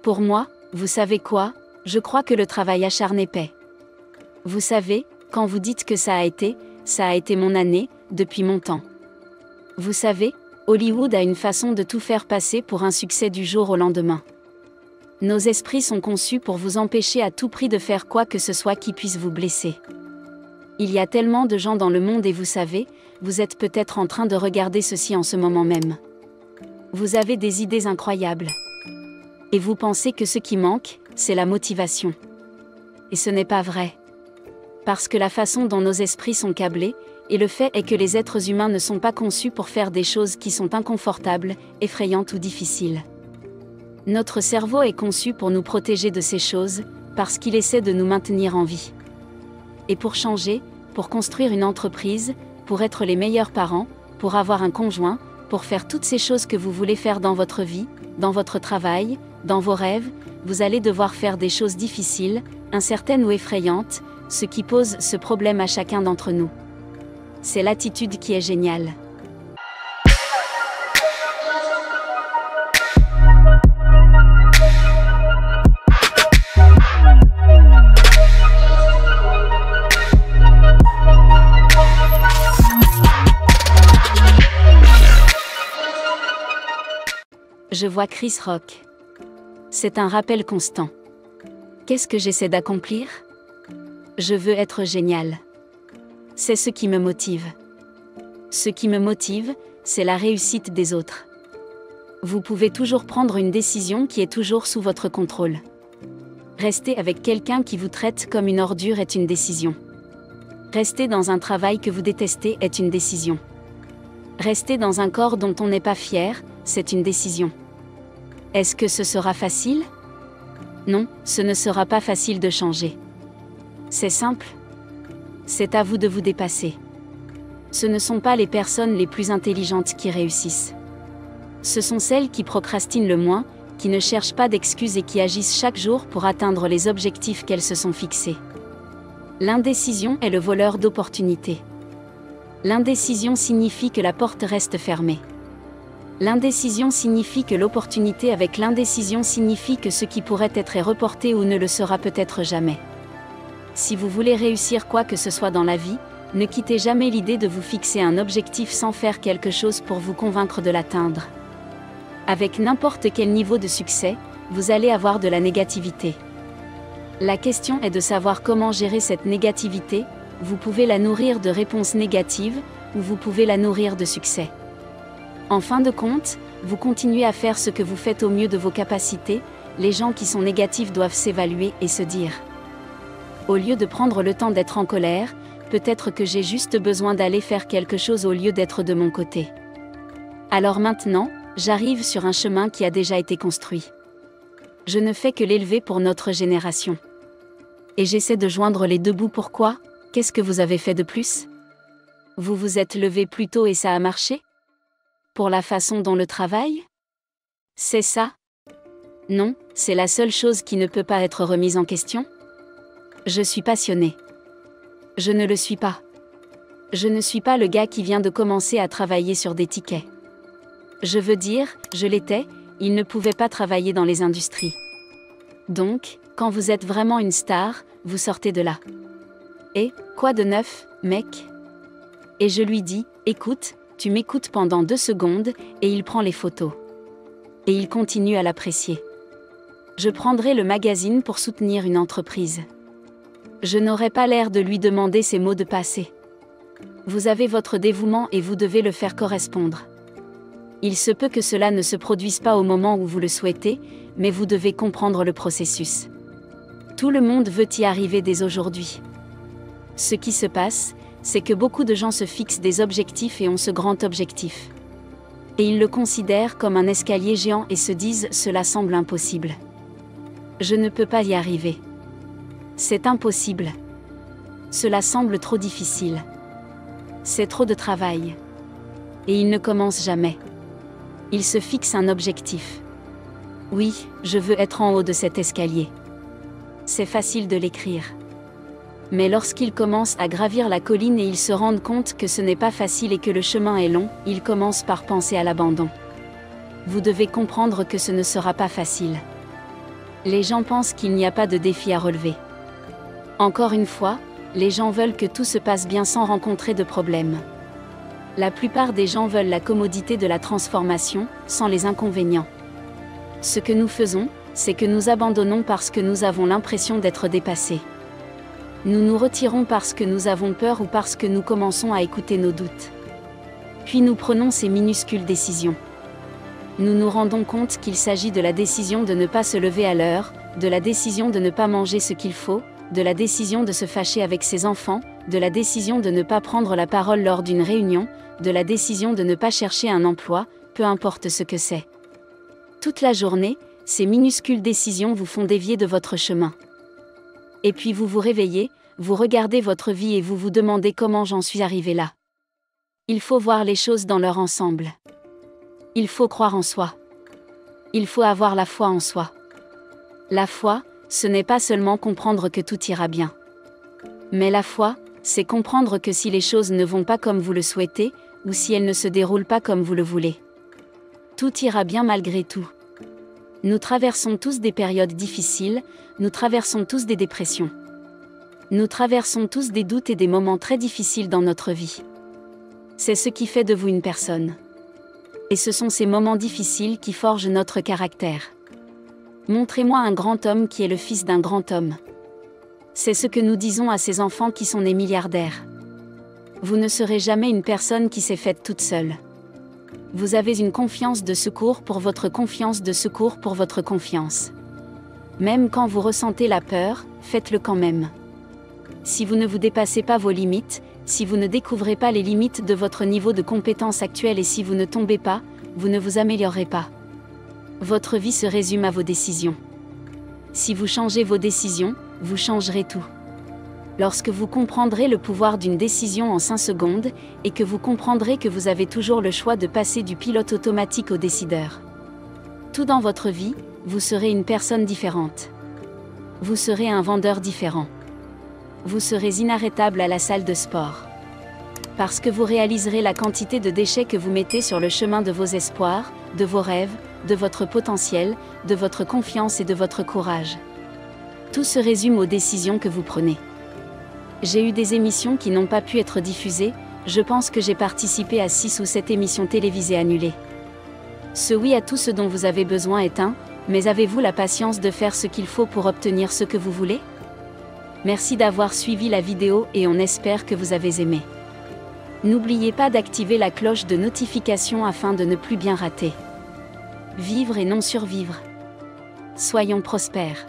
Pour moi, vous savez quoi, je crois que le travail acharné paie. Vous savez, quand vous dites que ça a été mon année, depuis mon temps. Vous savez, Hollywood a une façon de tout faire passer pour un succès du jour au lendemain. Nos esprits sont conçus pour vous empêcher à tout prix de faire quoi que ce soit qui puisse vous blesser. Il y a tellement de gens dans le monde et vous savez, vous êtes peut-être en train de regarder ceci en ce moment même. Vous avez des idées incroyables. Et vous pensez que ce qui manque, c'est la motivation. Et ce n'est pas vrai. Parce que la façon dont nos esprits sont câblés, et le fait est que les êtres humains ne sont pas conçus pour faire des choses qui sont inconfortables, effrayantes ou difficiles. Notre cerveau est conçu pour nous protéger de ces choses, parce qu'il essaie de nous maintenir en vie. Et pour changer, pour construire une entreprise, pour être les meilleurs parents, pour avoir un conjoint, pour faire toutes ces choses que vous voulez faire dans votre vie, dans votre travail, dans vos rêves, vous allez devoir faire des choses difficiles, incertaines ou effrayantes, ce qui pose ce problème à chacun d'entre nous. C'est l'attitude qui est géniale. Je vois Chris Rock. C'est un rappel constant. Qu'est-ce que j'essaie d'accomplir ? Je veux être génial. C'est ce qui me motive. Ce qui me motive, c'est la réussite des autres. Vous pouvez toujours prendre une décision qui est toujours sous votre contrôle. Rester avec quelqu'un qui vous traite comme une ordure est une décision. Rester dans un travail que vous détestez est une décision. Rester dans un corps dont on n'est pas fier, c'est une décision. Est-ce que ce sera facile ? Non, ce ne sera pas facile de changer. C'est simple. C'est à vous de vous dépasser. Ce ne sont pas les personnes les plus intelligentes qui réussissent. Ce sont celles qui procrastinent le moins, qui ne cherchent pas d'excuses et qui agissent chaque jour pour atteindre les objectifs qu'elles se sont fixés. L'indécision est le voleur d'opportunités. L'indécision signifie que la porte reste fermée. L'indécision signifie que l'opportunité avec l'indécision signifie que ce qui pourrait être est reporté ou ne le sera peut-être jamais. Si vous voulez réussir quoi que ce soit dans la vie, ne quittez jamais l'idée de vous fixer un objectif sans faire quelque chose pour vous convaincre de l'atteindre. Avec n'importe quel niveau de succès, vous allez avoir de la négativité. La question est de savoir comment gérer cette négativité. Vous pouvez la nourrir de réponses négatives, ou vous pouvez la nourrir de succès. En fin de compte, vous continuez à faire ce que vous faites au mieux de vos capacités. Les gens qui sont négatifs doivent s'évaluer et se dire: au lieu de prendre le temps d'être en colère, peut-être que j'ai juste besoin d'aller faire quelque chose au lieu d'être de mon côté. Alors maintenant, j'arrive sur un chemin qui a déjà été construit. Je ne fais que l'élever pour notre génération. Et j'essaie de joindre les deux bouts. Pourquoi ? Qu'est-ce que vous avez fait de plus ? Vous vous êtes levé plus tôt et ça a marché ? Pour la façon dont le travail ? C'est ça ? Non, c'est la seule chose qui ne peut pas être remise en question ? Je suis passionné. Je ne le suis pas. Je ne suis pas le gars qui vient de commencer à travailler sur des tickets. Je veux dire, je l'étais, il ne pouvait pas travailler dans les industries. Donc, quand vous êtes vraiment une star, vous sortez de là. Et, quoi de neuf, mec ? Et je lui dis, écoute, tu m'écoutes pendant 2 secondes, et il prend les photos. Et il continue à l'apprécier. Je prendrai le magazine pour soutenir une entreprise. Je n'aurai pas l'air de lui demander ses mots de passé. Vous avez votre dévouement et vous devez le faire correspondre. Il se peut que cela ne se produise pas au moment où vous le souhaitez, mais vous devez comprendre le processus. Tout le monde veut y arriver dès aujourd'hui. Ce qui se passe, c'est que beaucoup de gens se fixent des objectifs et ont ce grand objectif. Et ils le considèrent comme un escalier géant et se disent « cela semble impossible. Je ne peux pas y arriver. C'est impossible. Cela semble trop difficile. C'est trop de travail. » Et ils ne commencent jamais. Ils se fixent un objectif. Oui, je veux être en haut de cet escalier. C'est facile de l'écrire. Mais lorsqu'ils commencent à gravir la colline et ils se rendent compte que ce n'est pas facile et que le chemin est long, ils commencent par penser à l'abandon. Vous devez comprendre que ce ne sera pas facile. Les gens pensent qu'il n'y a pas de défi à relever. Encore une fois, les gens veulent que tout se passe bien sans rencontrer de problème. La plupart des gens veulent la commodité de la transformation, sans les inconvénients. Ce que nous faisons, c'est que nous abandonnons parce que nous avons l'impression d'être dépassés. Nous nous retirons parce que nous avons peur ou parce que nous commençons à écouter nos doutes. Puis nous prenons ces minuscules décisions. Nous nous rendons compte qu'il s'agit de la décision de ne pas se lever à l'heure, de la décision de ne pas manger ce qu'il faut, de la décision de se fâcher avec ses enfants, de la décision de ne pas prendre la parole lors d'une réunion, de la décision de ne pas chercher un emploi, peu importe ce que c'est. Toute la journée, ces minuscules décisions vous font dévier de votre chemin. Et puis vous vous réveillez, vous regardez votre vie et vous vous demandez comment j'en suis arrivé là. Il faut voir les choses dans leur ensemble. Il faut croire en soi. Il faut avoir la foi en soi. La foi, ce n'est pas seulement comprendre que tout ira bien. Mais la foi, c'est comprendre que si les choses ne vont pas comme vous le souhaitez, ou si elles ne se déroulent pas comme vous le voulez, tout ira bien malgré tout. Nous traversons tous des périodes difficiles, nous traversons tous des dépressions. Nous traversons tous des doutes et des moments très difficiles dans notre vie. C'est ce qui fait de vous une personne. Et ce sont ces moments difficiles qui forgent notre caractère. Montrez-moi un grand homme qui est le fils d'un grand homme. C'est ce que nous disons à ces enfants qui sont nés milliardaires. Vous ne serez jamais une personne qui s'est faite toute seule. Vous avez une confiance de secours pour votre confiance de secours pour votre confiance. Même quand vous ressentez la peur, faites-le quand même. Si vous ne vous dépassez pas vos limites, si vous ne découvrez pas les limites de votre niveau de compétence actuel et si vous ne tombez pas, vous ne vous améliorerez pas. Votre vie se résume à vos décisions. Si vous changez vos décisions, vous changerez tout. Lorsque vous comprendrez le pouvoir d'une décision en 5 secondes, et que vous comprendrez que vous avez toujours le choix de passer du pilote automatique au décideur. Tout dans votre vie, vous serez une personne différente. Vous serez un vendeur différent. Vous serez inarrêtable à la salle de sport. Parce que vous réaliserez la quantité de déchets que vous mettez sur le chemin de vos espoirs, de vos rêves, de votre potentiel, de votre confiance et de votre courage. Tout se résume aux décisions que vous prenez. J'ai eu des émissions qui n'ont pas pu être diffusées, je pense que j'ai participé à 6 ou 7 émissions télévisées annulées. Ce oui à tout ce dont vous avez besoin est un, mais avez-vous la patience de faire ce qu'il faut pour obtenir ce que vous voulez ? Merci d'avoir suivi la vidéo et on espère que vous avez aimé. N'oubliez pas d'activer la cloche de notification afin de ne plus bien rater. Vivre et non survivre. Soyons prospères.